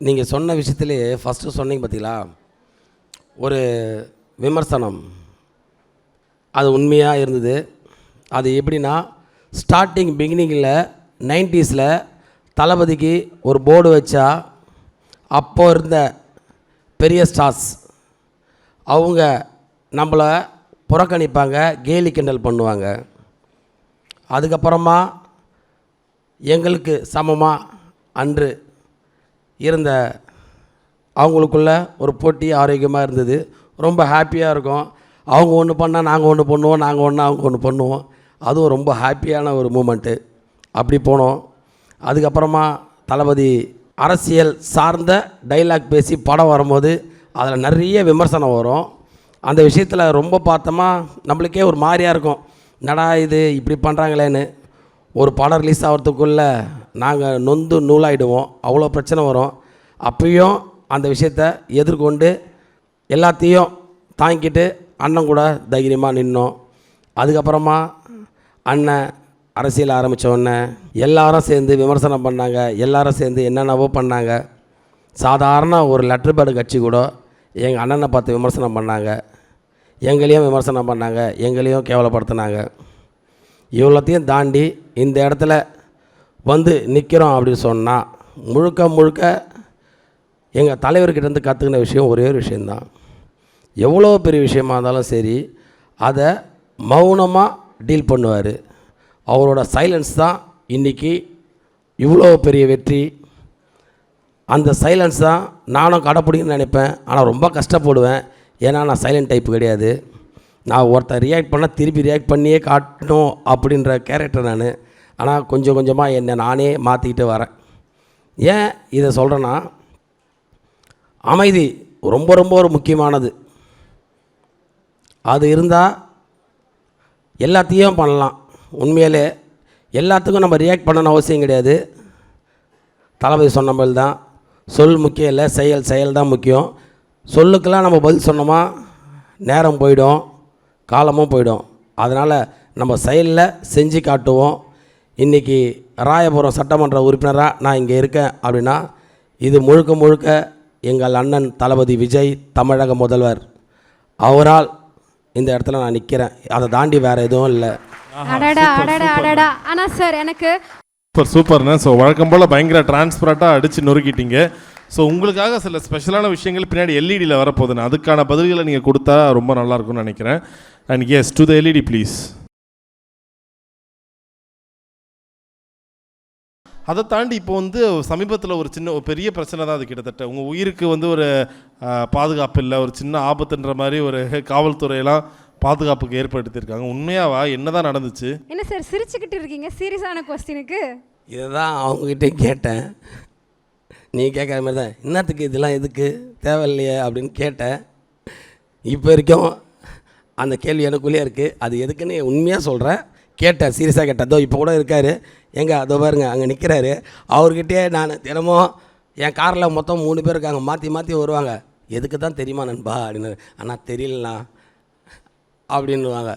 நீங்கள் சொன்ன விஷயத்திலே ஃபஸ்ட்டு சொன்னீங்க பார்த்தீங்களா, ஒரு விமர்சனம். அது உண்மையாக இருந்தது. அது எப்படின்னா, ஸ்டார்டிங் பிகினிங்கில் 90ஸில் தளபதிக்கு ஒரு போர்டு வச்சா, அப்போ இருந்த பெரிய ஸ்டார்ஸ் அவங்க நம்மளை புறக்கணிப்பாங்க, கேலி கிண்டல் பண்ணுவாங்க. அதுக்கப்புறமா எங்களுக்கு சமமாக அன்று இருந்த அவங்களுக்குள்ள ஒரு போட்டி ஆரோக்கியமாக இருந்தது. ரொம்ப ஹாப்பியாக இருக்கும். அவங்க ஒன்று பண்ணால் நாங்கள் ஒன்று பண்ணுவோம், நாங்கள் ஒன்று அவங்க ஒன்று பண்ணுவோம். அதுவும் ரொம்ப ஹாப்பியான ஒரு மூமெண்ட்டு. அப்படி போனோம். அதுக்கப்புறமா தளபதி அரசியல் சார்ந்த டைலாக் பேசி படம் வரும்போது அதில் நிறைய விமர்சனம் வரும். அந்த விஷயத்தில் ரொம்ப பார்த்தோமா நம்மளுக்கே ஒரு மாதிரியாக இருக்கும், என்னடா இது இப்படி பண்ணுறாங்களேன்னு. ஒரு படம் ரிலீஸ் ஆகிறதுக்குள்ளே நாங்கள் நொந்து நூலாகிடுவோம், அவ்வளோ பிரச்சனை வரும். அப்பயும் அந்த விஷயத்தை எதிர்கொண்டு எல்லாத்தையும் தாங்கிக்கிட்டு அண்ணன் கூட தைரியமாக நின்னோம். அதுக்கப்புறமா அண்ணன் அரசியல் ஆரம்பித்தோடனே எல்லாரும் சேர்ந்து விமர்சனம் பண்ணாங்க, எல்லாரும் சேர்ந்து என்னென்னவோ பண்ணாங்க. சாதாரண ஒரு லெட்டர் பேடு கட்சி கூட எங்கள் அண்ணனை பார்த்து விமர்சனம் பண்ணாங்க, எங்களையும் விமர்சனம் பண்ணாங்க, எங்களையும் கேவலப்படுத்தினாங்க. இவ்வளோத்தையும் தாண்டி இந்த இடத்துல வந்து நிற்கிறோம் அப்படின்னு சொன்னால் முழுக்க முழுக்க எங்கள் தலைவர்கிட்டேருந்து கற்றுக்கின விஷயம் ஒரே ஒரு விஷயந்தான். எவ்வளோ பெரிய விஷயமா இருந்தாலும் சரி, அதை மௌனமாக டீல் பண்ணுவார். அவரோட சைலன்ஸ் தான் இன்றைக்கி இவ்வளோ பெரிய வெற்றி. அந்த சைலன்ஸ் தான் நானும் கடைப்பிடிக்கணும்னு நினைப்பேன். ஆனால் ரொம்ப கஷ்டப்படுவேன். ஏன்னா நான் சைலண்ட் டைப்பு கிடையாது. நான் ஒருத்தர் ரியாக்ட் பண்ணால் திருப்பி ரியாக்ட் பண்ணியே காட்டணும் அப்படின்ற கேரக்டர் நான். ஆனால் கொஞ்சம் கொஞ்சமாக என்னை நானே மாற்றிக்கிட்டு வரேன். ஏன் இதை சொல்கிறேன்னா, அமைதி ரொம்ப ரொம்ப ஒரு முக்கியமானது. அது இருந்தால் எல்லாத்தையும் பண்ணலாம். உண்மையிலே எல்லாத்துக்கும் நம்ம ரியாக்ட் பண்ணணும்னு அவசியம் கிடையாது. தளபதி சொன்ன மாதிரி தான், சொல் முக்கியம் இல்லை, செயல் தான் முக்கியம். சொல்லுக்கெல்லாம் நம்ம பதில் சொன்னோமா நேரம் போயிடும், காலமும் போயிடும். அதனால் நம்ம செயலில் செஞ்சு காட்டுவோம். இன்றைக்கி ராயபுரம் சட்டமன்ற உறுப்பினராக நான் இங்கே இருக்கேன் அப்படின்னா இது முழுக்க முழுக்க எங்கள் அண்ணன் தளபதி விஜய், தமிழக முதல்வர், அவரால் இந்த இடத்துல நான் நிற்கிறேன். அதை தாண்டி வேறு எதுவும் இல்லை. ஆனால் சார் எனக்கு சூப்பர்ண்ணே. ஸோ வழக்கம் போல் பயங்கர டிரான்ஸ்பரண்ட்டாக அடித்து நொறுக்கிட்டீங்க. ஸோ உங்களுக்காக சில ஸ்பெஷலான விஷயங்கள் பின்னாடி எல்இடியில் வரப்போகுதுண்ணே. அதுக்கான பதில்களை நீங்கள் கொடுத்தா ரொம்ப நல்லாயிருக்கும்னு நினைக்கிறேன். And yes to the LED please. அதை தாண்டி இப்போ வந்து சமீபத்தில் ஒரு சின்ன ஒரு பெரிய பிரச்சனை தான் அது. கிட்டத்தட்ட உங்கள் உயிருக்கு வந்து ஒரு பாதுகாப்பு இல்லை, ஒரு சின்ன ஆபத்துன்ற மாதிரி ஒரு காவல்துறையெல்லாம் பாதுகாப்புக்கு ஏற்படுத்தியிருக்காங்க. உண்மையாவா? என்ன தான் நடந்துச்சு? என்ன சார் சிரிச்சுக்கிட்டு இருக்கீங்க சீரியஸான கொஸ்டினுக்கு? இதை தான் அவங்ககிட்ட கேட்டேன். நீ கேட்குற மாதிரி தான், இன்னத்துக்கு இதெல்லாம் எதுக்கு தேவையில்லையே அப்படின்னு கேட்டேன். இப்போ வரைக்கும் அந்த கேள்வி எனக்குள்ளேயே இருக்குது. அது எதுக்குன்னு உண்மையாக சொல்கிறேன். கேட்டேன், சீரியஸாக கேட்டேன். அதோ இப்போ கூட இருக்கார், எங்கே அதோ பாருங்க அங்கே நிற்கிறாரு. அவர்கிட்டயே நான் தினமும் என் காரில் மொத்தம் 3 பேர் இருக்காங்க, மாற்றி மாற்றி வருவாங்க. எதுக்கு தான் தெரியுமா நண்பா அப்படின்னு. ஆனால் தெரியலண்ணா அப்படின்னுவாங்க.